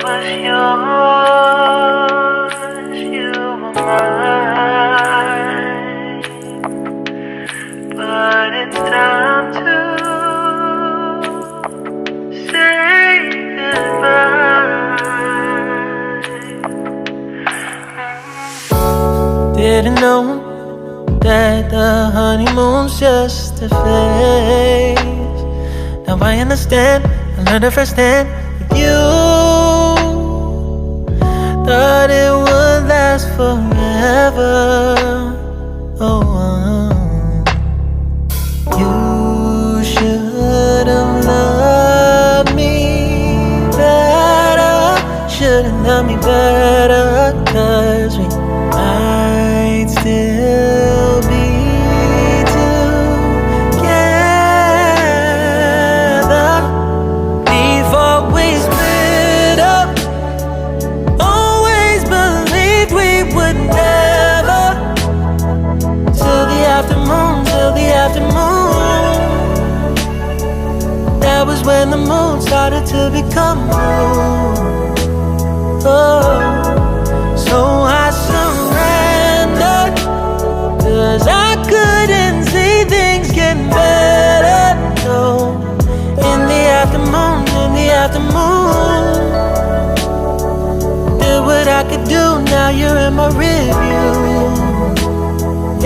was yours, you were mine, but it's time to say goodbye. Didn't know that the honeymoon's just a phase. Now I understand, I learned it firsthand with you. Thought it would last forever. Oh, you should have loved me better. Should have loved me better, 'cause we might still be together before we split up. Always believed we would never, till the afternoon, till the afternoon. That was when the moon started to become moon. Oh, so I surrendered, 'cause I couldn't see things getting better. No, in the afternoon, in the afternoon, did what I could do, now you're in my review.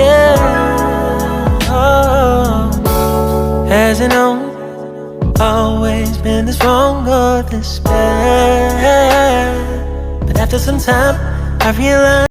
Yeah, oh. Hasn't always been this wrong or this bad, but after some time I realized